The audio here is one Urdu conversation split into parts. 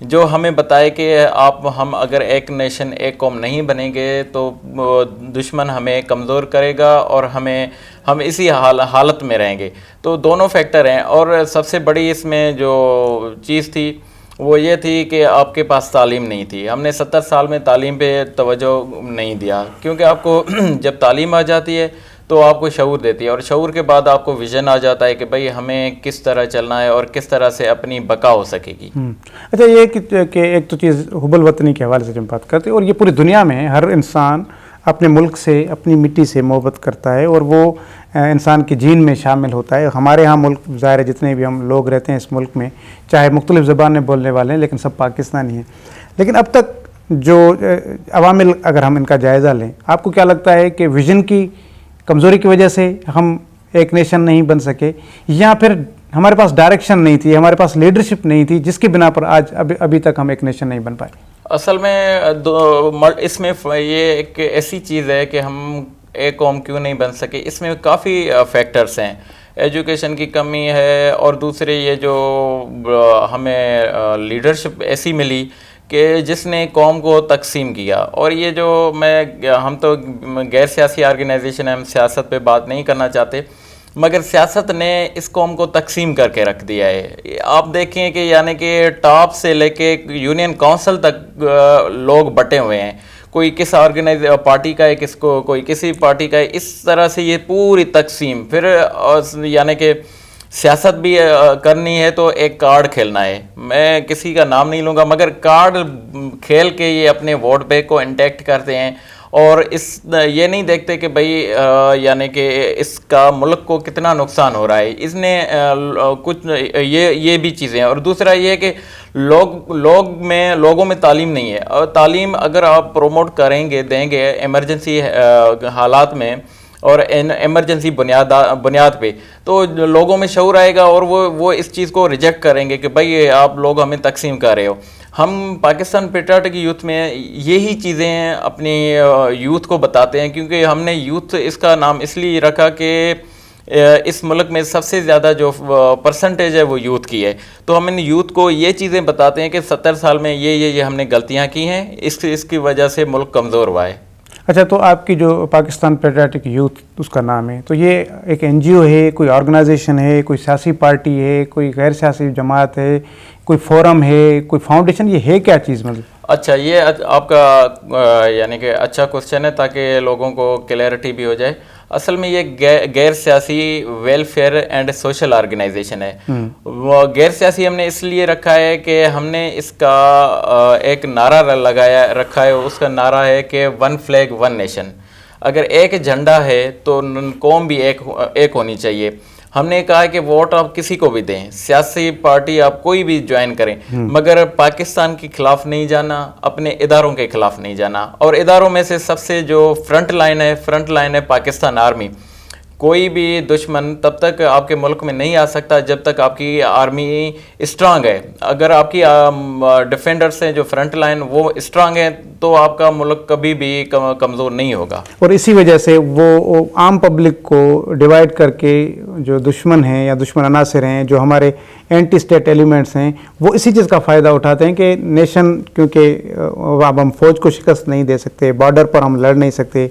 جو ہمیں بتائے کہ ہم اگر ایک نیشن ایک قوم نہیں بنیں گے تو دشمن ہمیں کمزور کرے گا اور ہم اسی حالت میں رہیں گے. تو دونوں فیکٹر ہیں. اور سب سے بڑی اس میں جو چیز تھی وہ یہ تھی کہ آپ کے پاس تعلیم نہیں تھی. ہم نے 70 سال میں تعلیم پہ توجہ نہیں دیا, کیونکہ آپ کو جب تعلیم آ جاتی ہے تو آپ کو شعور دیتی ہے, اور شعور کے بعد آپ کو ویژن آ جاتا ہے کہ بھئی ہمیں کس طرح چلنا ہے اور کس طرح سے اپنی بقا ہو سکے گی. اچھا, یہ کہ ایک تو چیز حب الوطنی کے حوالے سے جب بات کرتے ہیں, اور یہ پوری دنیا میں ہر انسان اپنے ملک سے اپنی مٹی سے محبت کرتا ہے اور وہ انسان کی جین میں شامل ہوتا ہے. ہمارے ہاں ملک ظاہر ہے جتنے بھی ہم لوگ رہتے ہیں اس ملک میں, چاہے مختلف زبانیں بولنے والے ہیں, لیکن سب پاکستانی ہیں. لیکن اب تک جو عوامل اگر ہم ان کا جائزہ لیں, آپ کو کیا لگتا ہے کہ ویژن کی کمزوری کی وجہ سے ہم ایک نیشن نہیں بن سکے, یا پھر ہمارے پاس ڈائریکشن نہیں تھی, ہمارے پاس لیڈرشپ نہیں تھی, جس کی بنا پر آج ابھی تک ہم ایک نیشن نہیں بن پائے؟ اصل میں اس میں یہ ایک ایسی چیز ہے کہ ہم ایک قوم کیوں نہیں بن سکے, اس میں کافی فیکٹرز ہیں. ایجوکیشن کی کمی ہے, اور دوسرے یہ جو ہمیں لیڈرشپ ایسی ملی کہ جس نے قوم کو تقسیم کیا. اور یہ جو ہم تو غیر سیاسی آرگنائزیشن ہیں, ہم سیاست پہ بات نہیں کرنا چاہتے, مگر سیاست نے اس قوم کو تقسیم کر کے رکھ دیا ہے. آپ دیکھیں کہ یعنی کہ ٹاپ سے لے کے یونین کونسل تک لوگ بٹے ہوئے ہیں. کوئی کس پارٹی کا ہے, کوئی کسی پارٹی کا ہے. اس طرح سے یہ پوری تقسیم, پھر یعنی کہ سیاست بھی کرنی ہے تو ایک کارڈ کھیلنا ہے. میں کسی کا نام نہیں لوں گا, مگر کارڈ کھیل کے یہ اپنے ووٹ بینک کو انٹیکٹ کرتے ہیں, اور یہ نہیں دیکھتے کہ بھئی یعنی کہ اس کا ملک کو کتنا نقصان ہو رہا ہے. اس نے کچھ یہ بھی چیزیں ہیں. اور دوسرا یہ کہ لوگوں میں تعلیم نہیں ہے. اور تعلیم اگر آپ پروموٹ کریں گے, دیں گے ایمرجنسی حالات میں اور ایمرجنسی بنیاد پہ, تو لوگوں میں شعور آئے گا, اور وہ اس چیز کو ریجیکٹ کریں گے کہ بھئی آپ لوگ ہمیں تقسیم کر رہے ہو. ہم پاکستان پیٹریاٹک یوتھ میں یہی چیزیں اپنی یوتھ کو بتاتے ہیں, کیونکہ ہم نے یوتھ اس کا نام اس لیے رکھا کہ اس ملک میں سب سے زیادہ جو پرسنٹیج ہے وہ یوتھ کی ہے. تو ہم ان یوتھ کو یہ چیزیں بتاتے ہیں کہ 70 سال میں یہ ہم نے غلطیاں کی ہیں, اس کی وجہ سے ملک کمزور ہوا ہے. اچھا, تو آپ کی جو پاکستان پیٹریاٹک یوتھ اس کا نام ہے, تو یہ ایک این جی او ہے, کوئی آرگنائزیشن ہے, کوئی سیاسی پارٹی ہے, کوئی غیر سیاسی جماعت ہے, کوئی فورم ہے, کوئی فاؤنڈیشن, یہ ہے کیا چیز مطلب؟ اچھا, یہ آپ کا یعنی کہ اچھا کوسچن ہے تاکہ لوگوں کو کلیئرٹی بھی ہو جائے. اصل میں یہ غیر سیاسی ویلفیئر اینڈ سوشل آرگنائزیشن ہے. غیر سیاسی ہم نے اس لیے رکھا ہے کہ ہم نے اس کا ایک نعرہ رکھا ہے. اس کا نعرہ ہے کہ ون فلیگ ون نیشن. اگر ایک جھنڈا ہے تو قوم بھی ایک ہونی چاہیے. ہم نے کہا کہ ووٹ آپ کسی کو بھی دیں, سیاسی پارٹی آپ کوئی بھی جوائن کریں, مگر پاکستان کے خلاف نہیں جانا, اپنے اداروں کے خلاف نہیں جانا. اور اداروں میں سے سب سے جو فرنٹ لائن ہے پاکستان آرمی. کوئی بھی دشمن تب تک آپ کے ملک میں نہیں آ سکتا جب تک آپ کی آرمی اسٹرانگ ہے. اگر آپ کی ڈیفینڈرز ہیں جو فرنٹ لائن وہ اسٹرانگ ہیں تو آپ کا ملک کبھی بھی کمزور نہیں ہوگا. اور اسی وجہ سے وہ عام پبلک کو ڈیوائیڈ کر کے جو دشمن ہیں یا دشمن عناصر ہیں, جو ہمارے اینٹی اسٹیٹ ایلیمنٹس ہیں, وہ اسی چیز کا فائدہ اٹھاتے ہیں کہ نیشن, کیونکہ اب ہم فوج کو شکست نہیں دے سکتے, بارڈر پر ہم لڑ نہیں سکتے,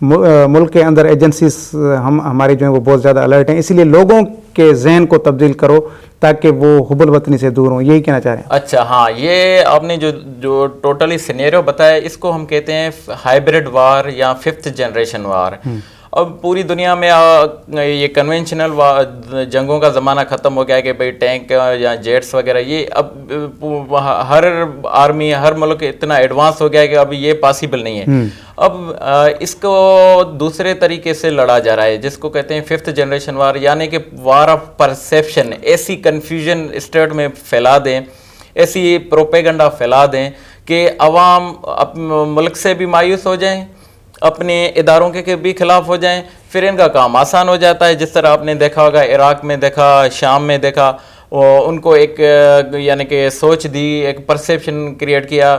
ملک کے اندر ایجنسیز ہمارے جو ہیں وہ بہت زیادہ الرٹ ہیں, اسی لیے لوگوں کے ذہن کو تبدیل کرو تاکہ وہ حب الوطنی سے دور ہوں. یہی کہنا چاہ رہے ہیں؟ اچھا ہاں, یہ آپ نے جو ٹوٹلی سینیریو بتایا, اس کو ہم کہتے ہیں ہائیبرڈ وار یا 5th جنریشن وار. اب پوری دنیا میں یہ کنونشنل جنگوں کا زمانہ ختم ہو گیا ہے کہ بھئی ٹینک یا جیٹس وغیرہ, یہ اب ہر آرمی ہر ملک اتنا ایڈوانس ہو گیا ہے کہ اب یہ پاسبل نہیں ہے. اب اس کو دوسرے طریقے سے لڑا جا رہا ہے جس کو کہتے ہیں 5th جنریشن وار, یعنی کہ وار آف پرسیپشن. ایسی کنفیوژن اسٹیٹ میں پھیلا دیں, ایسی پروپیگنڈا پھیلا دیں کہ عوام ملک سے بھی مایوس ہو جائیں, اپنے اداروں کے بھی خلاف ہو جائیں, پھر ان کا کام آسان ہو جاتا ہے. جس طرح آپ نے دیکھا ہوگا عراق میں دیکھا, شام میں دیکھا, ان کو ایک یعنی کہ سوچ دی, ایک پرسیپشن کریٹ کیا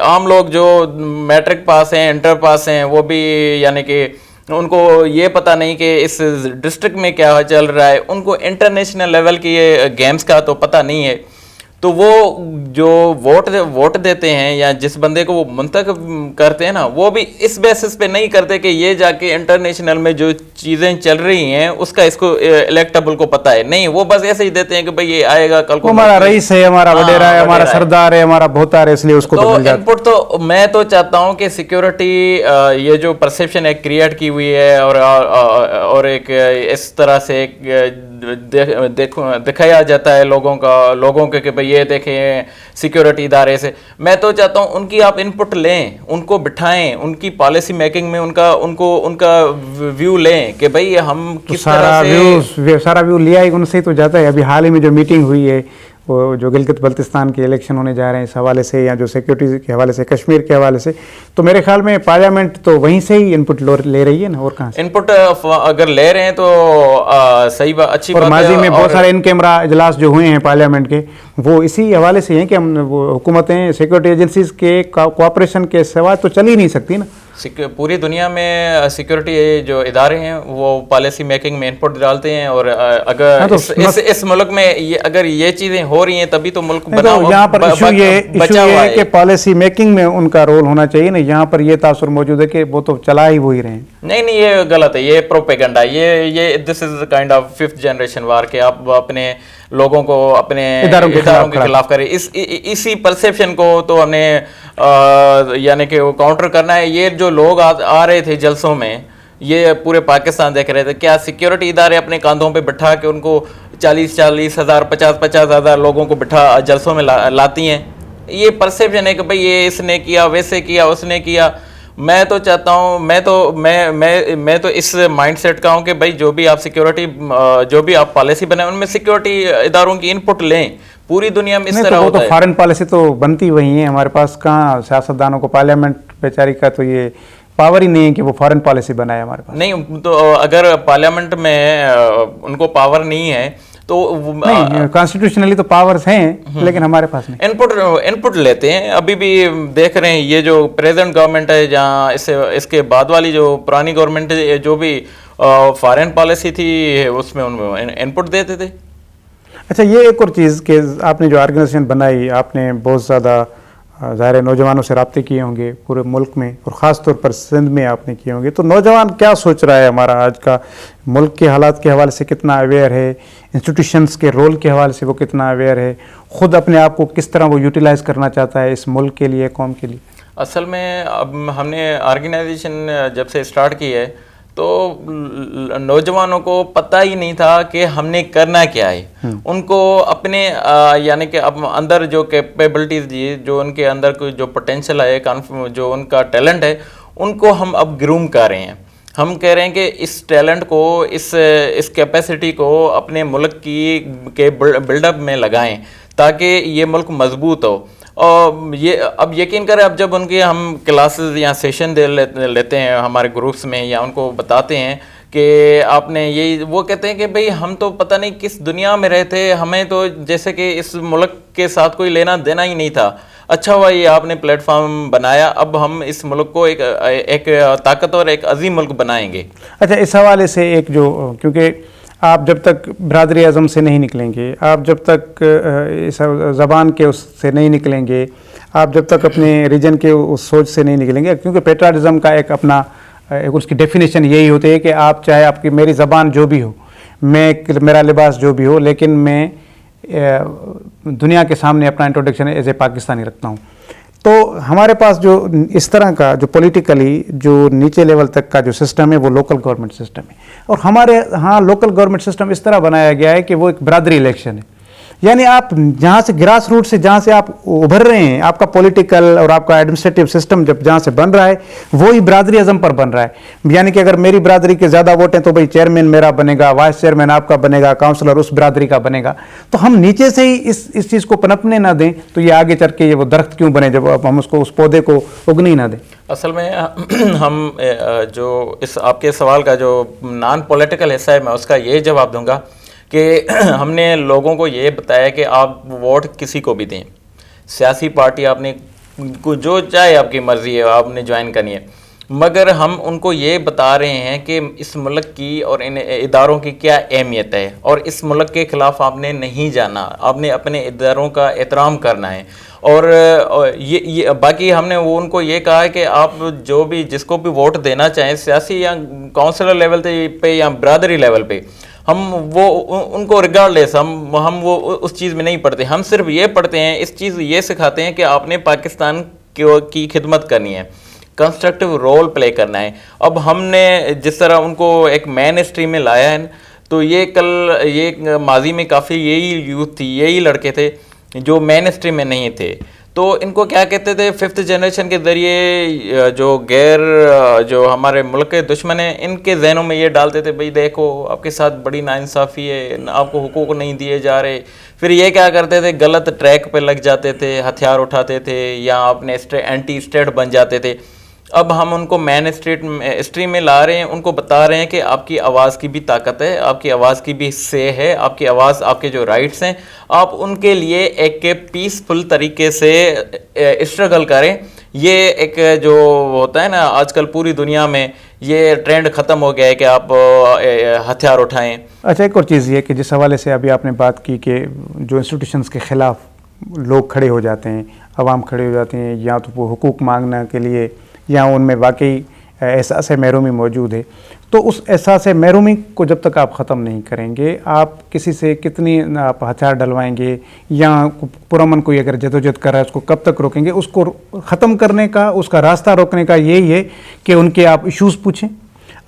عام لوگ جو میٹرک پاس ہیں انٹر پاس ہیں وہ بھی یعنی کہ ان کو یہ پتہ نہیں کہ اس ڈسٹرکٹ میں کیا چل رہا ہے, ان کو انٹرنیشنل لیول کی گیمز کا تو پتہ نہیں ہے. تو وہ جو ووٹ دیتے ہیں یا جس بندے کو وہ منتخب کرتے ہیں نا, وہ بھی اس بیسس پہ نہیں کرتے کہ یہ جا کے انٹرنیشنل میں جو چیزیں چل رہی ہیں اس کا اس کو الیکٹیبل کو پتہ ہے نہیں. وہ بس ایسے ہی دیتے ہیں کہ بھئی یہ آئے گا کل کو, ہمارا رئیس ہے, ہمارا وڈیرا ہے, ہمارا سردار ہے, ہمارا بہتار ہے, اس لیے اس کو تو ان پٹ. تو میں تو چاہتا ہوں کہ سیکیورٹی یہ جو پرسیپشن ایک کریٹ کی ہوئی ہے اور ایک اس طرح سے دکھایا جاتا ہے لوگوں کے بھئی یہ دیکھیں سیکیورٹی ادارے سے, میں تو چاہتا ہوں ان کی آپ ان پٹ لیں, ان کو بٹھائیں, ان کی پالیسی میکنگ میں ان کا ویو لیں کہ بھئی ہم کس طرح سے. سارا ویو لیا ہی ان سے تو جاتا ہے. ابھی حال ہی میں جو میٹنگ ہوئی ہے وہ جو گلگت بلتستان کے الیکشن ہونے جا رہے ہیں اس حوالے سے, یا جو سیکیورٹی کے حوالے سے, کشمیر کے حوالے سے, تو میرے خیال میں پارلیمنٹ تو وہیں سے ہی ان پٹ لے رہی ہے نا, اور کہاں سے ان پٹ اگر لے رہے ہیں تو صحیح بات, اچھی بات ہے. اور ماضی میں بہت سارے ان کیمرہ اجلاس جو ہوئے ہیں پارلیمنٹ کے وہ اسی حوالے سے ہیں کہ ہم وہ حکومتیں سیکیورٹی ایجنسیز کے کوآپریشن کے سوا تو چل ہی نہیں سکتی نا. پوری دنیا میں سیکیورٹی جو ادارے ہیں وہ پالیسی میکنگ میں انپٹ ڈالتے ہیں, اور اگر اس ملک میں اگر یہ چیزیں ہو رہی ہیں تبھی تو ملک بنا ہوا. یہاں پر ایشو یہ ہے کہ پالیسی میکنگ میں ان کا رول ہونا چاہیے نا. یہاں پر یہ تاثر موجود ہے کہ وہ تو چلا ہی وہی رہے ہیں. نہیں یہ غلط ہے, یہ پروپیگنڈا, یہ this is kind of 5th generation war کہ آپ اپنے لوگوں کو اپنے اداروں کے خلاف کریں. اسی پرسیپشن کو تو ہم نے یعنی کہ وہ کاؤنٹر کرنا ہے. یہ جو لوگ آ رہے تھے جلسوں میں, یہ پورے پاکستان دیکھ رہے تھے, کیا سیکیورٹی ادارے اپنے کاندھوں پہ بٹھا کے ان کو 40,000 50,000 لوگوں کو بٹھا جلسوں میں لاتی ہیں؟ یہ پرسیپشن ہے کہ بھئی یہ اس نے کیا, ویسے کیا, اس نے کیا. میں تو چاہتا ہوں, میں تو اس مائنڈ سیٹ کا ہوں کہ بھئی جو بھی آپ سیکیورٹی جو بھی آپ پالیسی بنائیں ان میں سیکیورٹی اداروں کی ان پٹ لیں. پوری دنیا میں اس طرح ہوتا ہے. تو فارن پالیسی تو بنتی وہی ہے, ہمارے پاس کہاں سیاستدانوں کو پارلیمنٹ بیچاری کا تو یہ پاور ہی نہیں ہے کہ وہ فارن پالیسی بنائے ہمارے پاس. نہیں تو اگر پارلیمنٹ میں ان کو پاور نہیں ہے تو کانسٹیٹیوشنلی تو پاورز ہیں لیکن ہمارے پاس نہیں. ان پٹ لیتے ہیں. ابھی بھی دیکھ رہے ہیں یہ جو پریزنٹ گورنمنٹ ہے, جہاں اس کے بعد والی جو پرانی گورنمنٹ جو بھی فارن پالیسی تھی اس میں ان پٹ دیتے تھے. اچھا, یہ ایک اور چیز کہ آپ نے جو آرگنائزیشن بنائی, آپ نے بہت زیادہ ظاہر نوجوانوں سے رابطے کیے ہوں گے پورے ملک میں, اور خاص طور پر سندھ میں آپ نے کیے ہوں گے. تو نوجوان کیا سوچ رہا ہے ہمارا آج کا, ملک کے حالات کے حوالے سے کتنا اویئر ہے, انسٹیٹیوشنز کے رول کے حوالے سے وہ کتنا اویئر ہے, خود اپنے آپ کو کس طرح وہ یوٹیلائز کرنا چاہتا ہے اس ملک کے لیے, قوم کے لیے؟ اصل میں اب ہم نے آرگنائزیشن جب سے اسٹارٹ کی ہے تو نوجوانوں کو پتہ ہی نہیں تھا کہ ہم نے کرنا کیا ہے. ان کو اپنے یعنی کہ اب اندر جو کیپیبلٹیز دی, جو ان کے اندر کوئی جو پوٹینشیل ہے, جو ان کا ٹیلنٹ ہے, ان کو ہم اب گروم کر رہے ہیں. ہم کہہ رہے ہیں کہ اس ٹیلنٹ کو, اس کیپیسٹی کو اپنے ملک کے بلڈ اپ میں لگائیں تاکہ یہ ملک مضبوط ہو. اور یہ اب یقین کریں, اب جب ان کے ہم کلاسز یا سیشن دے لیتے ہیں ہمارے گروپس میں, یا ان کو بتاتے ہیں کہ آپ نے یہ, وہ کہتے ہیں کہ بھئی ہم تو پتہ نہیں کس دنیا میں رہتے, ہمیں تو جیسے کہ اس ملک کے ساتھ کوئی لینا دینا ہی نہیں تھا. اچھا ہوا یہ آپ نے پلیٹ فارم بنایا, اب ہم اس ملک کو ایک طاقتور, ایک عظیم ملک بنائیں گے. اچھا, اس حوالے سے ایک جو, کیونکہ آپ جب تک برادری اعظم سے نہیں نکلیں گے, آپ جب تک اس زبان کے اس سے نہیں نکلیں گے, آپ جب تک اپنے ریجن کے اس سوچ سے نہیں نکلیں گے, کیونکہ پیٹریاٹزم کا ایک اپنا اس کی ڈیفینیشن یہی ہوتی ہے کہ آپ چاہے آپ کی میری زبان جو بھی ہو, میرا لباس جو بھی ہو, لیکن میں دنیا کے سامنے اپنا انٹروڈکشن ایز اے پاکستانی رکھتا ہوں. تو ہمارے پاس جو اس طرح کا جو پولیٹیکلی جو نیچے لیول تک کا جو سسٹم ہے وہ لوکل گورنمنٹ سسٹم ہے, اور ہمارے ہاں لوکل گورنمنٹ سسٹم اس طرح بنایا گیا ہے کہ وہ ایک برادری الیکشن ہے. یعنی آپ جہاں سے گراس روٹ سے جہاں سے آپ ابھر رہے ہیں, آپ کا پولیٹیکل اور آپ کا ایڈمنسٹریٹو سسٹم جب جہاں سے بن رہا ہے وہی برادری اعظم پر بن رہا ہے. یعنی کہ اگر میری برادری کے زیادہ ووٹ ہیں تو بھئی چیئرمین میرا بنے گا, وائس چیئرمین آپ کا بنے گا, کاؤنسلر اس برادری کا بنے گا. تو ہم نیچے سے ہی اس چیز کو پنپنے نہ دیں تو یہ آگے چل کے یہ وہ درخت کیوں بنے جب ہم اس پودے کو اگنے ہی نہ دیں. اصل میں ہم جو اس آپ کے سوال کا جو نان پولیٹیکل حصہ ہے میں اس کا یہ جواب دوں گا کہ ہم نے لوگوں کو یہ بتایا کہ آپ ووٹ کسی کو بھی دیں, سیاسی پارٹی آپ نے جو چاہے آپ کی مرضی ہے آپ نے جوائن کرنی ہے، مگر ہم ان کو یہ بتا رہے ہیں کہ اس ملک کی اور ان اداروں کی کیا اہمیت ہے، اور اس ملک کے خلاف آپ نے نہیں جانا، آپ نے اپنے اداروں کا احترام کرنا ہے۔ اور یہ باقی ہم نے وہ ان کو یہ کہا ہے کہ آپ جو بھی جس کو بھی ووٹ دینا چاہیں، سیاسی یا کونسلر لیول پہ یا برادری لیول پہ، ہم وہ ان کو ریگارڈلیس ہم وہ اس چیز میں نہیں پڑھتے، ہم صرف یہ پڑھتے ہیں، اس چیز یہ سکھاتے ہیں کہ آپ نے پاکستان کی خدمت کرنی ہے، کنسٹرکٹیو رول پلے کرنا ہے۔ اب ہم نے جس طرح ان کو ایک مین اسٹریم میں لایا ہے، تو یہ ماضی میں کافی یہی یوتھ تھی، یہی لڑکے تھے جو مین اسٹریم میں نہیں تھے، تو ان کو کیا کہتے تھے، ففتھ جنریشن کے ذریعے جو ہمارے ملک کے دشمن ہیں، ان کے ذہنوں میں یہ ڈالتے تھے بھئی دیکھو آپ کے ساتھ بڑی ناانصافی ہے، آپ کو حقوق نہیں دیے جا رہے۔ پھر یہ کیا کرتے تھے، غلط ٹریک پہ لگ جاتے تھے، ہتھیار اٹھاتے تھے یا اپنے اینٹی اسٹیٹ بن جاتے تھے۔ اب ہم ان کو مین اسٹریم میں لا رہے ہیں، ان کو بتا رہے ہیں کہ آپ کی آواز کی بھی طاقت ہے، آپ کی آواز کی بھی سے ہے، آپ کی آواز، آپ کے جو رائٹس ہیں، آپ ان کے لیے ایک پیسفل طریقے سے اسٹرگل کریں۔ یہ ایک جو ہوتا ہے نا آج کل پوری دنیا میں یہ ٹرینڈ ختم ہو گیا ہے کہ آپ ہتھیار اٹھائیں۔ اچھا، ایک اور چیز یہ کہ جس حوالے سے ابھی آپ نے بات کی کہ جو انسٹیٹیوشنز کے خلاف لوگ کھڑے ہو جاتے ہیں، عوام کھڑے ہو جاتے ہیں، یا تو وہ حقوق مانگنے کے لیے یا ان میں واقعی احساس محرومی موجود ہے، تو اس احساس محرومی کو جب تک آپ ختم نہیں کریں گے، آپ کسی سے کتنی آپ ہتھیار ڈلوائیں گے یا پرامن کوئی اگر جدوجہد کر رہا ہے اس کو کب تک روکیں گے؟ اس کو ختم کرنے کا، اس کا راستہ روکنے کا یہی ہے کہ ان کے آپ ایشوز پوچھیں،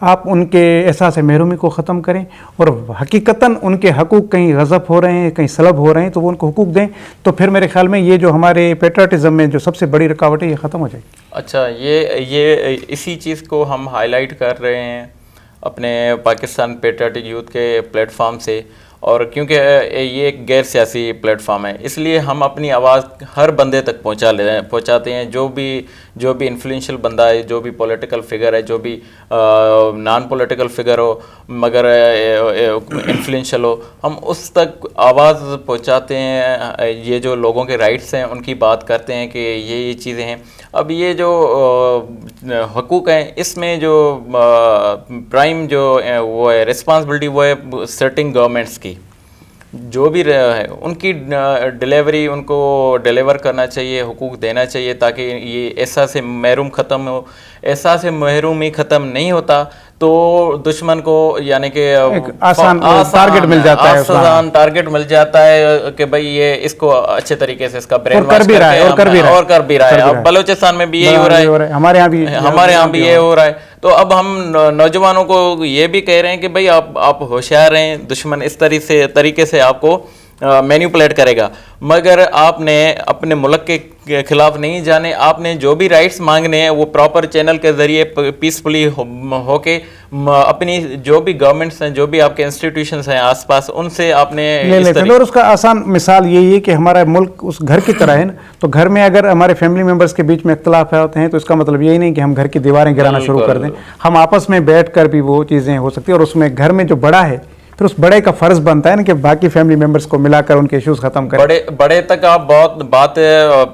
آپ ان کے احساس محرومی کو ختم کریں، اور حقیقتاً ان کے حقوق کہیں غصب ہو رہے ہیں، کہیں سلب ہو رہے ہیں، تو وہ ان کو حقوق دیں، تو پھر میرے خیال میں یہ جو ہمارے پیٹریٹزم میں جو سب سے بڑی رکاوٹ ہے یہ ختم ہو جائے گی۔ اچھا، یہ اسی چیز کو ہم ہائی لائٹ کر رہے ہیں اپنے پاکستان پیٹریٹک یوتھ کے پلیٹ فارم سے، اور کیونکہ یہ ایک غیر سیاسی پلیٹ فارم ہے، اس لیے ہم اپنی آواز ہر بندے تک پہنچاتے ہیں، جو بھی انفلوئنشل بندہ ہے، جو بھی پولیٹیکل فگر ہے، جو بھی نان پولیٹیکل فگر ہو مگر انفلوئنشل ہو، ہم اس تک آواز پہنچاتے ہیں۔ یہ جو لوگوں کے رائٹس ہیں ان کی بات کرتے ہیں کہ یہ چیزیں ہیں۔ اب یہ جو حقوق ہیں، اس میں جو پرائم جو وہ ہے رسپانسبلٹی، وہ ہے سرٹن گورنمنٹس کی، جو بھی ہے ان کی ڈیلیوری، ان کو ڈیلیور کرنا چاہیے، حقوق دینا چاہیے، تاکہ یہ احساس محروم ختم ہو۔ احساس محرومی ختم نہیں ہوتا تو دشمن کو یعنی کہ آسان ٹارگٹ مل جاتا ہے، آسان ٹارگٹ مل جاتا ہے کہ بھئی یہ اس کو اچھے طریقے سے اس کا برین واش کر بھی رہا ہے۔ اب بلوچستان میں بھی یہی ہو رہا ہے، ہمارے ہاں بھی یہ ہو رہا ہے۔ تو اب ہم نوجوانوں کو یہ بھی کہہ رہے ہیں کہ بھئی آپ ہوشیار رہیں، دشمن اس طریقے سے آپ کو مینیپولیٹ کرے گا، مگر آپ نے اپنے ملک کے خلاف نہیں جانے، آپ نے جو بھی رائٹس مانگنے ہیں وہ پراپر چینل کے ذریعے پیسفلی ہو کے اپنی جو بھی گورنمنٹس ہیں، جو بھی آپ کے انسٹیٹیوشنز ہیں آس پاس، ان سے آپ نے اور اس کا آسان مثال یہی ہے کہ ہمارا ملک اس گھر کی طرح ہے نا، تو گھر میں اگر ہمارے فیملی ممبرس کے بیچ میں اختلاف ہوتے ہیں تو اس کا مطلب یہی نہیں کہ ہم گھر کی دیواریں گرانا شروع کر دیں، ہم آپس میں بیٹھ کر بھی وہ چیزیں ہو سکتی ہیں، اور اس میں گھر میں جو بڑا ہے پھر اس بڑے کا فرض بنتا ہے نا کہ باقی فیملی ممبرس کو ملا کر ان کے ایشوز ختم کریں۔ بڑے تک آپ بہت بات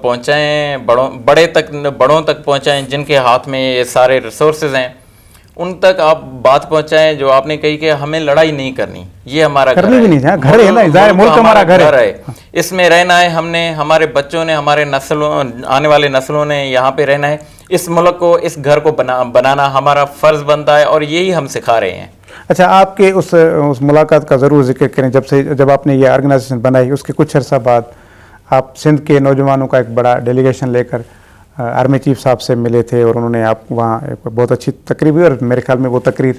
پہنچائیں، بڑوں تک پہنچائیں جن کے ہاتھ میں یہ سارے ریسورسز ہیں، ان تک آپ بات پہنچائیں جو آپ نے کہی کہ ہمیں لڑائی نہیں کرنی، یہ ہمارا گھر ہے، ملک ہمارا گھر ہے، اس میں رہنا ہے، ہم نے، ہمارے بچوں نے، ہمارے آنے والے نسلوں نے یہاں پہ رہنا ہے، اس ملک کو، اس گھر کو بنانا ہمارا فرض بنتا ہے، اور یہی ہم سکھا رہے ہیں۔ اچھا، آپ کے اس ملاقات کا ضرور ذکر کریں، جب آپ نے یہ آرگنائزیشن بنائی اس کے کچھ عرصہ بعد آپ سندھ کے نوجوانوں کا ایک بڑا ڈیلیگیشن لے کر آرمی چیف صاحب سے ملے تھے، اور انہوں نے آپ وہاں ایک بہت اچھی تقریب ہوئی، اور میرے خیال میں وہ تقریر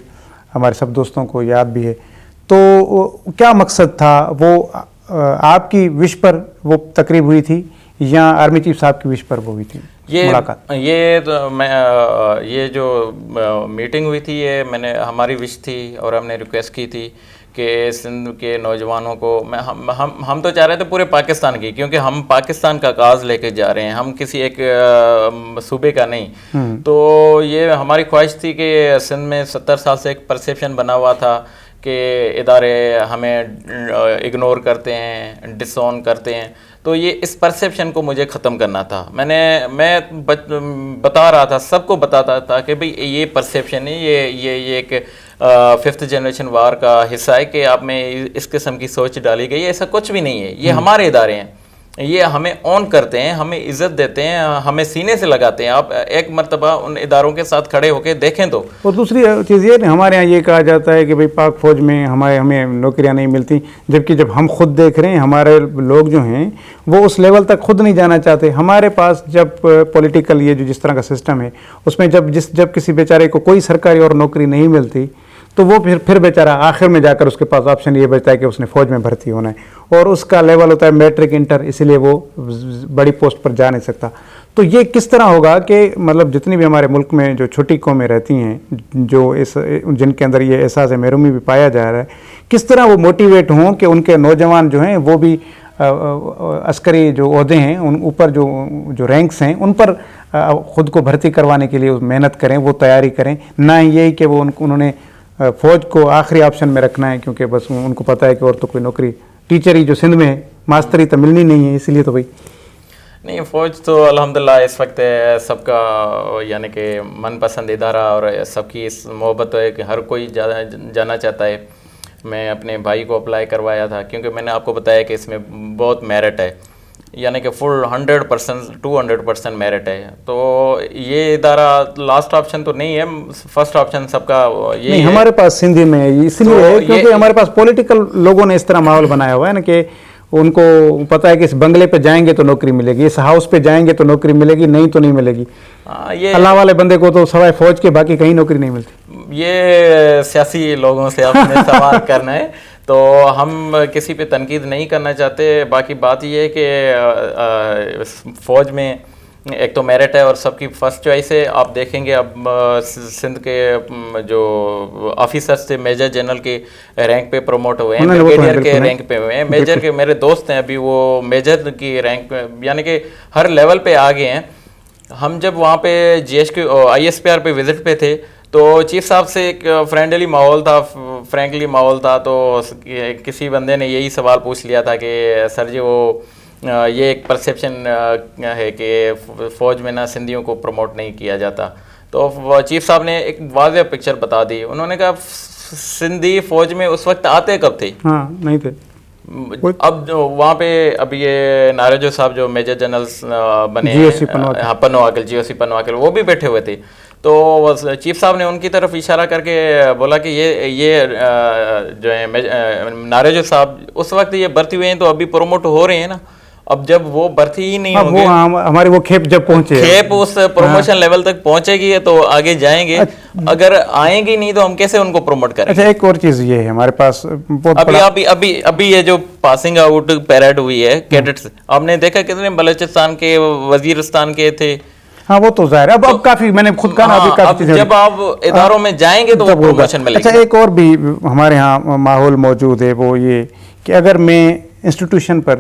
ہمارے سب دوستوں کو یاد بھی ہے۔ تو کیا مقصد تھا؟ وہ آپ کی وش پر وہ تقریب ہوئی تھی یا آرمی چیف صاحب کی وش پر وہ ہوئی تھی ملاقات؟ یہ جو میٹنگ ہوئی تھی یہ ہماری وش تھی، اور ہم نے ریکویسٹ کی تھی کہ سندھ کے نوجوانوں کو، ہم تو چاہ رہے تھے پورے پاکستان کی، کیونکہ ہم پاکستان کا کاز لے کے جا رہے ہیں، ہم کسی ایک صوبے کا نہیں۔ تو یہ ہماری خواہش تھی کہ سندھ میں 70 سال سے ایک پرسیپشن بنا ہوا تھا کہ ادارے ہمیں اگنور کرتے ہیں, ڈس اون کرتے ہیں. تو یہ اس پرسیپشن کو مجھے ختم کرنا تھا. میں بتا رہا تھا, سب کو بتاتا تھا کہ بھئی یہ پرسیپشن ہے, یہ ایک 5th جنریشن وار کا حصہ ہے کہ آپ میں اس قسم کی سوچ ڈالی گئی ہے. ایسا کچھ بھی نہیں ہے, یہ ہمارے ادارے ہیں, یہ ہمیں اون کرتے ہیں, ہمیں عزت دیتے ہیں, ہمیں سینے سے لگاتے ہیں. آپ ایک مرتبہ ان اداروں کے ساتھ کھڑے ہو کے دیکھیں تو. اور دوسری چیز یہ ہمارے ہاں یہ کہا جاتا ہے کہ بھئی پاک فوج میں ہمیں نوکریاں نہیں ملتی, جبکہ جب ہم خود دیکھ رہے ہیں ہمارے لوگ جو ہیں وہ اس لیول تک خود نہیں جانا چاہتے. ہمارے پاس جب پولیٹیکل یہ جو جس طرح کا سسٹم ہے اس میں جب کسی بیچارے کو کوئی سرکاری اور نوکری نہیں ملتی تو وہ پھر بیچارہ آخر میں جا کر اس کے پاس آپشن یہ بچتا ہے کہ اس نے فوج میں بھرتی ہونا ہے, اور اس کا لیول ہوتا ہے میٹرک انٹر, اسی لیے وہ بڑی پوسٹ پر جا نہیں سکتا. تو یہ کس طرح ہوگا کہ مطلب جتنی بھی ہمارے ملک میں جو چھوٹی قومیں رہتی ہیں جو جن کے اندر یہ احساس محرومی بھی پایا جا رہا ہے, کس طرح وہ موٹیویٹ ہوں کہ ان کے نوجوان جو ہیں وہ بھی عسکری جو عہدے ہیں ان اوپر جو رینکس ہیں ان پر خود کو بھرتی کروانے کے لیے محنت کریں, وہ تیاری کریں, نہ یہی کہ وہ انہوں نے فوج کو آخری آپشن میں رکھنا ہے کیونکہ بس ان کو پتہ ہے کہ اور تو کوئی نوکری ٹیچر ہی جو سندھ میں ہے ماسٹری تو ملنی نہیں ہے, اس لیے تو بھائی نہیں. فوج تو الحمدللہ اس وقت سب کا یعنی کہ من پسند ادارہ اور سب کی اس محبت ہے کہ ہر کوئی جانا چاہتا ہے. میں اپنے بھائی کو اپلائی کروایا تھا کیونکہ میں نے آپ کو بتایا کہ اس میں بہت میرٹ ہے, یعنی کہ فل 100% 200% میرٹ ہے. تو یہ ادارہ لاسٹ آپشن تو نہیں ہے, فرسٹ آپشن سب کا یہ نہیں. ہمارے پاس سندھی میں اس لیے ہے کیونکہ ہمارے پاس پولیٹیکل لوگوں نے اس طرح ماحول بنایا ہوا ہے نا کہ ان کو پتہ ہے کہ اس بنگلے پہ جائیں گے تو نوکری ملے گی, اس ہاؤس پہ جائیں گے تو نوکری ملے گی, نہیں تو نہیں ملے گی. اللہ والے بندے کو تو سوائے فوج کے باقی کہیں نوکری نہیں ملتی. یہ سیاسی لوگوں سے آپ نے سوال کرنا ہے تو ہم کسی پہ تنقید نہیں کرنا چاہتے. باقی بات یہ ہے کہ فوج میں ایک تو میرٹ ہے اور سب کی فرسٹ چوائس ہے. آپ دیکھیں گے اب سندھ کے جو آفیسرز تھے میجر جنرل کے رینک پہ پروموٹ ہوئے ہیں, بریگیڈیئر کے رینک پہ ہوئے ہیں, میجر کے میرے دوست ہیں ابھی وہ میجر کی رینک پہ یعنی کہ ہر لیول پہ آ گئے ہیں. ہم جب وہاں پہ ISPR پہ وزٹ پہ تھے تو چیف صاحب سے ایک فرینڈلی ماحول تھا, فرینکلی ماحول تھا. تو کسی بندے نے یہی سوال پوچھ لیا تھا کہ سر جی وہ یہ ایک پرسیپشن ہے کہ فوج میں نا سندھیوں کو پروموٹ نہیں کیا جاتا. تو چیف صاحب نے ایک واضح پکچر بتا دی. انہوں نے کہا سندھی فوج میں اس وقت آتے کب تھے؟ ہاں نہیں تھے. اب وہاں پہ اب یہ نارجو صاحب جو میجر جنرلز بنے پنواکل GOC پنواکل وہ بھی بیٹھے ہوئے تھے. تو چیف صاحب نے ان کی طرف اشارہ کر کے بولا کہ یہ جو ہے نارجو صاحب اس وقت یہ بھرتی ہوئے ہیں تو ابھی پروموٹ ہو رہے ہیں نا. اب جب وہ بھرتی ہی نہیں ہوں گے, ہماری وہ کھیپ جب پہنچے کھیپ اس پروموشن لیول تک پہنچے گی تو آگے جائیں گے. اگر آئیں گی نہیں تو ہم کیسے ان کو پروموٹ کریں؟ اچھا ایک اور چیز یہ ہے ہمارے پاس ابھی یہ جو پاسنگ آؤٹ پیریڈ ہوئی ہے کیڈٹس, آپ نے دیکھا کتنے بلوچستان کے وزیرستان کے تھے. ہاں وہ تو ظاہر ہے. اب کافی میں نے خود کہا ابھی کافی چیزیں جب آپ اداروں میں جائیں گے تو وہ پروموشن ملے گی. اچھا ایک اور بھی ہمارے ہاں ماحول موجود ہے, وہ یہ کہ اگر میں انسٹیٹیوشن پر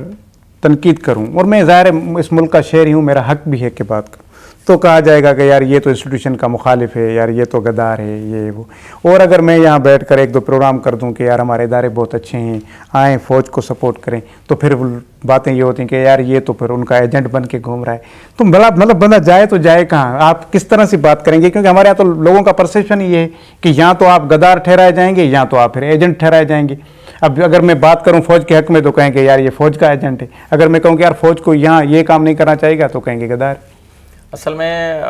تنقید کروں اور میں ظاہر اس ملک کا شہری ہوں, میرا حق بھی ہے کہ بات کروں, تو کہا جائے گا کہ یار یہ تو انسٹیٹیوشن کا مخالف ہے, یار یہ تو غدار ہے, یہ وہ. اور اگر میں یہاں بیٹھ کر ایک دو پروگرام کر دوں کہ یار ہمارے ادارے بہت اچھے ہیں, آئیں فوج کو سپورٹ کریں, تو پھر باتیں یہ ہوتی ہیں کہ یار یہ تو پھر ان کا ایجنٹ بن کے گھوم رہا ہے. تو مطلب بندہ جائے تو جائے کہاں, آپ کس طرح سے بات کریں گے؟ کیونکہ ہمارے یہاں تو لوگوں کا پرسیپشن یہ ہے کہ یہاں تو آپ غدار ٹھہرائے جائیں گے, یہاں تو آپ پھر ایجنٹ ٹھہرائے جائیں گے. اب اگر میں بات کروں فوج کے حق میں تو کہیں گے یار یہ فوج کا ایجنٹ ہے, اگر میں کہوں کہ یار فوج کو یہاں یہ کام نہیں کرنا چاہیے گا تو کہیں گے غدار. اصل میں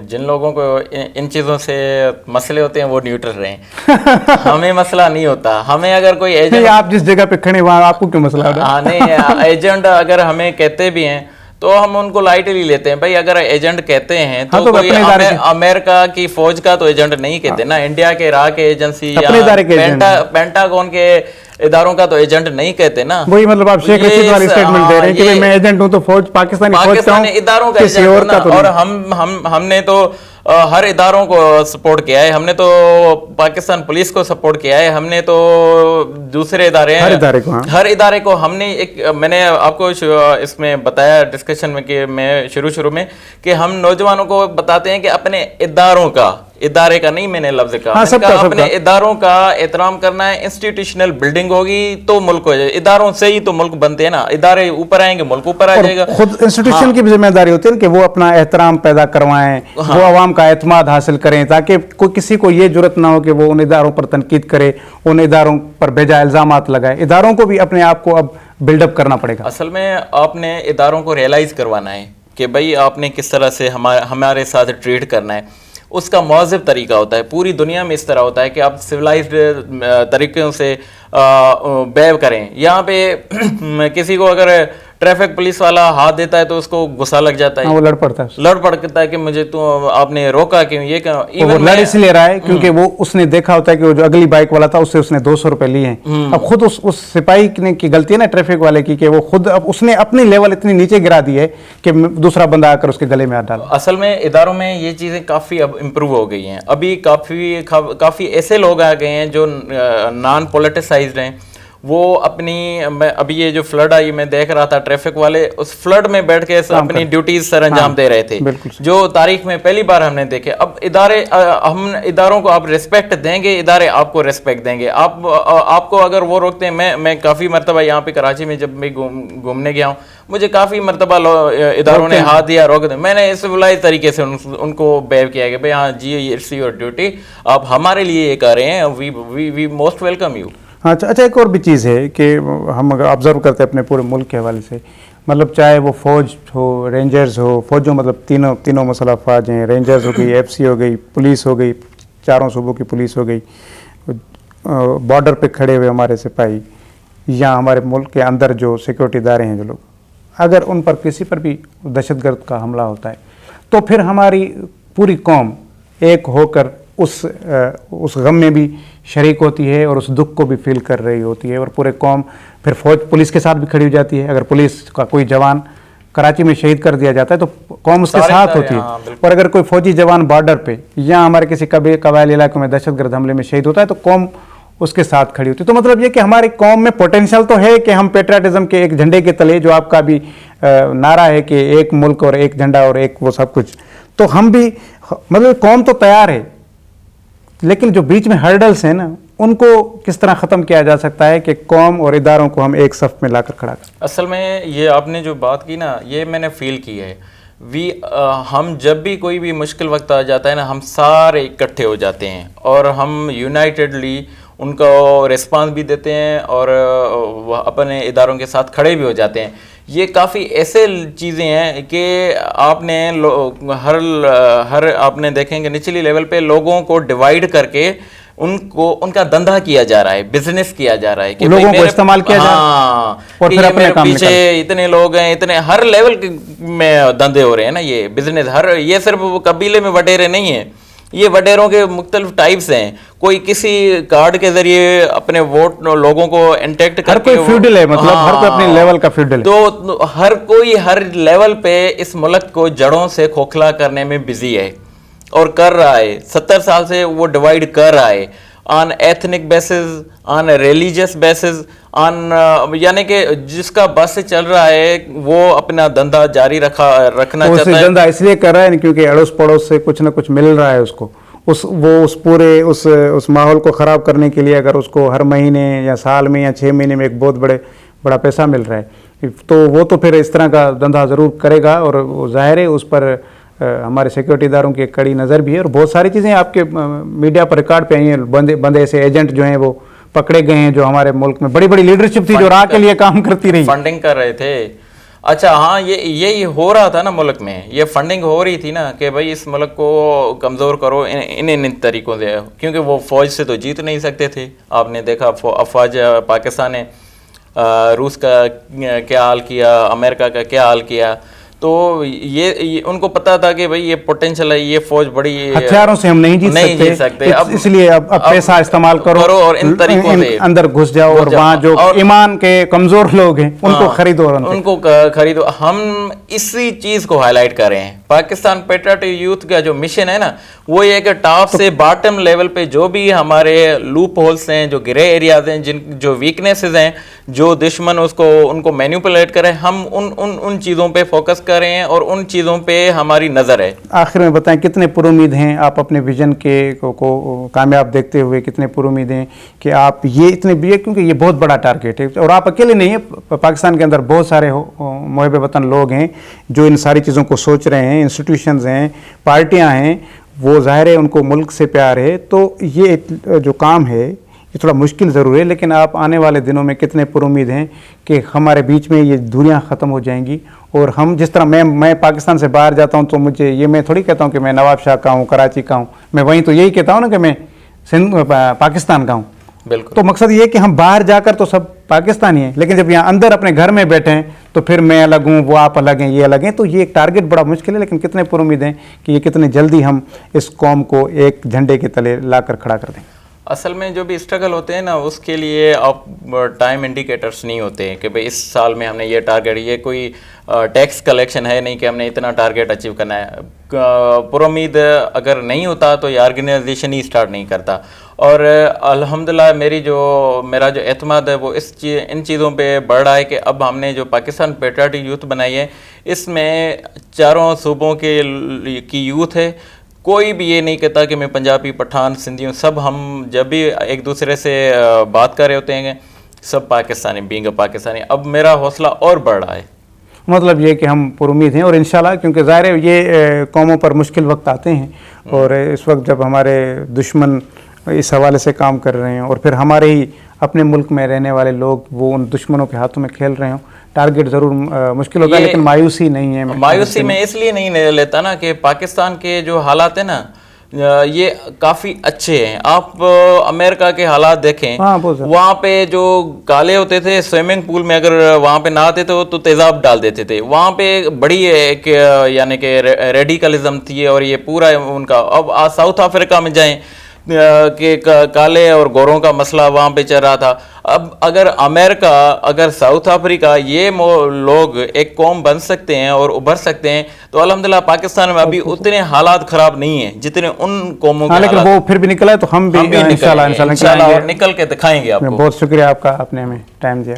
جن لوگوں کو ان چیزوں سے مسئلے ہوتے ہیں وہ نیوٹرل رہیں. ہمیں مسئلہ نہیں ہوتا. ہمیں اگر کوئی ایجنٹ, آپ جس جگہ پہ کھڑے وہاں آپ کو کیوں مسئلہ ہوتا ہے؟ ہاں نہیں, ایجنٹ اگر ہمیں کہتے بھی ہیں تو ہم ان کو لائٹلی لیتے ہیں. بھائی اگر ایجنٹ کہتے ہیں تو کوئی امریکہ کی فوج کا تو ایجنٹ نہیں کہتے نا, انڈیا کے راہ کے ایجنسی یا پینٹاگون کے اداروں کا تو ایجنٹ نہیں کہتے نا. وہی مطلب آپ شیخ رشید والی اسٹیٹمنٹ دے رہے ہیں کہ میں ایجنٹ ہوں تو فوج پاکستانی اداروں کا ایجنٹ ہوں. اور ہم نے تو ہر اداروں کو سپورٹ کیا ہے. ہم نے تو پاکستان پولیس کو سپورٹ کیا ہے, ہم نے تو دوسرے ادارے ہر ادارے کو ہم نے میں نے آپ کو اس میں بتایا ڈسکشن میں کہ میں شروع میں کہ ہم نوجوانوں کو بتاتے ہیں کہ اپنے اداروں کا ادارے کا نہیں میں نے لفظ کہا، ہاں، میں سب نے کا، کہا سب اپنے کا۔ اداروں کا احترام کرنا ہے، انسٹیٹیوشنل بلڈنگ ہوگی تو ملک ہو جائے، اداروں سے ہی تو ملک بنتے ہیں نا، ادارے اوپر آئیں گے ملک اوپر آ جائے گا۔ خود انسٹیٹیوشن کی بھی ذمہ داری ہوتی ہے کہ وہ اپنا احترام پیدا کروائیں، وہ عوام کا اعتماد حاصل کریں، تاکہ کوئی کسی کو یہ جرت نہ ہو کہ وہ ان اداروں پر تنقید کرے، ان اداروں پر بیجا الزامات لگائے۔ اداروں کو بھی اپنے آپ کو اب بلڈ اپ کرنا پڑے گا۔ اصل میں آپ نے اداروں کو ریئلائز کروانا ہے کہ بھائی آپ نے کس طرح سے ہمارے ساتھ ٹریٹ کرنا ہے، اس کا مہذب طریقہ ہوتا ہے۔ پوری دنیا میں اس طرح ہوتا ہے کہ آپ سویلائزڈ طریقوں سے بیو کریں۔ یہاں پہ کسی کو اگر ٹریفک پولیس والا ہاتھ دیتا ہے تو اس کو غصہ لگ جاتا ہے، وہ لڑ پڑتا ہے، لڑ پڑتا ہے کہ مجھے تو آپ نے روکا کیوں، یہ کہ وہ لڑ اس لیے رہا ہے کیونکہ وہ اس نے دیکھا ہوتا ہے کہ وہ جو اگلی بائک والا تھا اس سے اس نے 200 روپے لیے ہیں۔ اب خود اس سپاہی کی غلطی ہے نا، ٹریفک والے کی، کہ وہ خود اب اس نے اپنی لیول اتنی نیچے گرا دی ہے کہ دوسرا بندہ آ کر اس کے گلے میں ہاتھ ڈالا۔ اصل میں اداروں میں یہ چیزیں کافی اب امپروو ہو گئی ہیں، ابھی کافی ایسے لوگ آ گئے ہیں جو نان پولیٹیسائزڈ ہیں، وہ ابھی یہ جو فلڈ آئی میں دیکھ رہا تھا، ٹریفک والے اس فلڈ میں بیٹھ کے اپنی ڈیوٹیز سر انجام دے رہے تھے، جو تاریخ میں پہلی بار ہم نے دیکھے۔ اب ہم اداروں کو آپ ریسپیکٹ دیں گے، ادارے آپ کو ریسپیکٹ دیں گے۔ آپ کو اگر وہ روکتے ہیں، میں کافی مرتبہ یہاں پہ کراچی میں جب میں گھومنے گیا ہوں، مجھے کافی مرتبہ اداروں نے ہاتھ دیا، روک دیا، میں نے سویلائز طریقے سے ان کو بیو کیا کہ بھائی ہاں جی، اٹس یور ڈیوٹی، آپ ہمارے لیے یہ کر رہے ہیں، وی موسٹ ویلکم یو۔ اچھا، ایک اور بھی چیز ہے کہ ہم اگر آبزرو کرتے ہیں اپنے پورے ملک کے حوالے سے، مطلب چاہے وہ فوج ہو، رینجرز ہو، فوجوں مطلب تینوں مسلح افواج ہیں، رینجرز ہو گئی، ایف سی ہو گئی، پولیس ہو گئی، چاروں صوبوں کی پولیس ہو گئی، بارڈر پہ کھڑے ہوئے ہمارے سپاہی، یا ہمارے ملک کے اندر جو سیکورٹی ادارے ہیں جو لوگ، اگر ان پر کسی پر بھی دہشت گرد کا حملہ ہوتا ہے تو پھر ہماری پوری قوم ایک ہو کر اس غم میں بھی شریک ہوتی ہے اور اس دکھ کو بھی فیل کر رہی ہوتی ہے، اور پورے قوم پھر پولیس کے ساتھ بھی کھڑی ہو جاتی ہے۔ اگر پولیس کا کوئی جوان کراچی میں شہید کر دیا جاتا ہے تو قوم اس کے ساتھ ہوتی ہے، اور اگر کوئی فوجی جوان بارڈر پہ یا ہمارے کسی قبائلی علاقوں میں دہشت گرد حملے میں شہید ہوتا ہے تو قوم اس کے ساتھ کھڑی ہوتی ہے۔ تو مطلب یہ کہ ہماری قوم میں پوٹینشیل تو ہے کہ ہم پیٹریاٹزم کے ایک جھنڈے کے تلے، جو آپ کا بھی نعرہ ہے کہ ایک ملک اور ایک جھنڈا اور ایک وہ سب کچھ، تو ہم بھی مطلب قوم تو تیار ہے، لیکن جو بیچ میں ہرڈلز ہیں نا، ان کو کس طرح ختم کیا جا سکتا ہے کہ قوم اور اداروں کو ہم ایک صف میں لا کر کھڑا کریں؟ اصل میں یہ آپ نے جو بات کی نا، یہ میں نے فیل کی ہے۔ ہم جب بھی کوئی بھی مشکل وقت آ جاتا ہے نا، ہم سارے اکٹھے ہو جاتے ہیں اور ہم یونائٹڈلی ان کو ریسپانس بھی دیتے ہیں اور اپنے اداروں کے ساتھ کھڑے بھی ہو جاتے ہیں۔ یہ کافی ایسے چیزیں ہیں کہ آپ نے ہر آپ نے دیکھیں کہ نچلی لیول پہ لوگوں کو ڈیوائیڈ کر کے ان کا دھندا کیا جا رہا ہے، بزنس کیا جا رہا ہے کہ لوگوں کو استعمال کیا جا رہا ہے، اور پھر اپنے کام پیچھے اتنے لوگ ہیں، اتنے ہر لیول میں دھندے ہو رہے ہیں نا، یہ بزنس یہ صرف قبیلے میں وڈیرے نہیں ہیں، یہ وڈیروں کے مختلف ٹائپس ہیں۔ کوئی کسی کارڈ کے ذریعے اپنے ووٹ لوگوں کو انٹیکٹ کر کے، ہر کوئی فیوڈل ہے، مطلب ہر کوئی اپنے لیول کا فیوڈل ہے، تو ہر کوئی ہر لیول پہ اس ملک کو جڑوں سے کھوکھلا کرنے میں بزی ہے اور کر رہا ہے۔ 70 سال سے وہ ڈیوائیڈ کر رہا ہے، آن ایتھنک بیسز، آن ریلیجیس بیسز، یعنی کہ جس کا بس چل رہا ہے وہ اپنا دھندا جاری رکھنا چاہتا ہے۔ دھندا اس لیے کر رہا ہے کیونکہ اڑوس پڑوس سے کچھ نہ کچھ مل رہا ہے اس کو، وہ اس پورے اس ماحول کو خراب کرنے کے لیے اگر اس کو ہر مہینے یا سال میں یا 6 مہینے میں ایک بہت بڑا پیسہ مل رہا ہے تو وہ تو پھر اس طرح کا دھندا ضرور کرے گا، اور وہ ظاہر ہے اس پر ہمارے سیکورٹی اداروں کی ایک کڑی نظر بھی ہے، اور بہت ساری چیزیں آپ کے میڈیا پر ریکارڈ پہ آئی ہیں، بندے ایسے ایجنٹ جو ہیں وہ پکڑے گئے ہیں جو ہمارے ملک میں بڑی لیڈرشپ تھی جو راہ کے لیے کام کرتی رہی، فنڈنگ کر رہے تھے۔ اچھا ہاں، یہ ہو رہا تھا نا ملک میں، یہ فنڈنگ ہو رہی تھی نا کہ بھائی اس ملک کو کمزور کرو ان طریقوں سے، کیونکہ وہ فوج سے تو جیت نہیں سکتے تھے۔ آپ نے دیکھا افواج پاکستان نے روس کا کیا حال کیا، امریکہ کا کیا حال کیا، تو یہ ان کو پتا تھا کہ بھئی یہ پوٹینشل ہے، یہ فوج بڑی ہتھیاروں سے ہم نہیں جیت سکتے، اس لیے اب پیسہ استعمال کرو اور ان طریقوں سے اندر گھس جاؤ، اور وہاں جو ایمان کے کمزور لوگ ہیں ان کو خریدو، ان کو خریدو۔ ہم اسی چیز کو ہائی لائٹ کر رہے ہیں۔ پاکستان پیٹریاٹک یوتھ کا جو مشن ہے نا، وہ یہ کہ ٹاپ سے باٹم لیول پہ جو بھی ہمارے لوپ ہولز ہیں، جو گرے ایریاز ہیں، جو ویکنیسز ہیں، جو دشمن ان کو مینیپولیٹ کرے، ہم ان چیزوں پہ فوکس کریں کر رہے ہیں اور ان چیزوں پہ ہماری نظر ہے. آخر میں بتائیں کتنے پر امید ہیں آپ اپنے ویژن کے کو کامیاب دیکھتے ہوئے, کتنے پر امید ہیں کہ آپ یہ اتنے بھی, کیونکہ یہ بہت بڑا ٹارگیٹ ہے اور آپ اکیلے نہیں ہیں, پاکستان کے اندر بہت سارے محب وطن لوگ ہیں جو ان ساری چیزوں کو سوچ رہے ہیں, انسٹیٹیوشنز ہیں, پارٹیاں ہیں, وہ ظاہر ہے ان کو ملک سے پیار ہے. تو یہ جو کام ہے یہ تھوڑا مشکل ضرور ہے, لیکن آپ آنے والے دنوں میں کتنے پر امید ہیں کہ ہمارے بیچ میں یہ دوریاں ختم ہو جائیں گی, اور ہم جس طرح میں پاکستان سے باہر جاتا ہوں تو مجھے یہ میں تھوڑی کہتا ہوں کہ میں نواب شاہ کا ہوں, کراچی کا ہوں, میں وہیں تو یہی کہتا ہوں نا کہ میں پاکستان کا ہوں. بالکل. تو مقصد یہ کہ ہم باہر جا کر تو سب پاکستانی ہیں, لیکن جب یہاں اندر اپنے گھر میں بیٹھے ہیں تو پھر میں الگ ہوں, وہ آپ الگ ہیں, یہ الگ ہیں. تو یہ ایک ٹارگیٹ بڑا مشکل ہے, لیکن کتنے پر امید ہیں کہ یہ کتنے جلدی ہم اس قوم کو ایک جھنڈے کے تلے لا کر کھڑا کر دیں. اصل میں جو بھی اسٹرگل ہوتے ہیں نا, اس کے لیے آپ ٹائم انڈیکیٹرس نہیں ہوتے ہیں کہ بھئی اس سال میں ہم نے یہ ٹارگیٹ, یہ کوئی ٹیکس کلیکشن ہے نہیں کہ ہم نے اتنا ٹارگیٹ اچیو کرنا ہے. پر امید اگر نہیں ہوتا تو یہ آرگنائزیشن ہی اسٹارٹ نہیں کرتا. اور الحمدللہ میرا جو اعتماد ہے وہ ان چیزوں پہ بڑھ رہا ہے کہ اب ہم نے جو پاکستان پیٹریاٹک یوتھ بنائی ہے, اس میں چاروں صوبوں کی یوتھ ہے. کوئی بھی یہ نہیں کہتا کہ میں پنجابی, پٹھان, سندھی ہوں. سب ہم جب بھی ایک دوسرے سے بات کر رہے ہوتے ہیں سب پاکستانی, بینگ اے پاکستانی. اب میرا حوصلہ اور بڑھ رہا ہے. مطلب یہ کہ ہم پر امید ہیں, اور انشاءاللہ کیونکہ ظاہر ہے یہ قوموں پر مشکل وقت آتے ہیں, اور اس وقت جب ہمارے دشمن اس حوالے سے کام کر رہے ہیں اور پھر ہمارے ہی اپنے ملک میں رہنے والے لوگ وہ ان دشمنوں کے ہاتھوں میں کھیل رہے ہوں, ٹارگیٹ ضرور مشکل ہوگا, لیکن مایوسی نہیں ہے. مایوسی میں اس لیے نہیں لیتا نا کہ پاکستان کے جو حالات ہیں نا یہ کافی اچھے ہیں. آپ امریکہ کے حالات دیکھیں, وہاں پہ جو کالے ہوتے تھے سوئمنگ پول میں اگر وہاں پہ نہاتے تھے تو تیزاب ڈال دیتے تھے. وہاں پہ بڑی ایک یعنی کہ ریڈیکلزم تھی اور یہ پورا ان کا. اب ساؤتھ افریقہ میں جائیں کہ کالے اور گوروں کا مسئلہ وہاں پہ چل رہا تھا. اب اگر امریکہ, اگر ساؤتھ افریقہ یہ لوگ ایک قوم بن سکتے ہیں اور ابھر سکتے ہیں تو الحمدللہ پاکستان میں ابھی اتنے حالات خراب نہیں ہیں جتنے ان قوموں کے. لیکن وہ پھر بھی نکلا ہے تو ہم بھی انشاءاللہ نکل کے دکھائیں گے آپ کو. بہت شکریہ آپ کا, آپ نے ہمیں ٹائم دیا.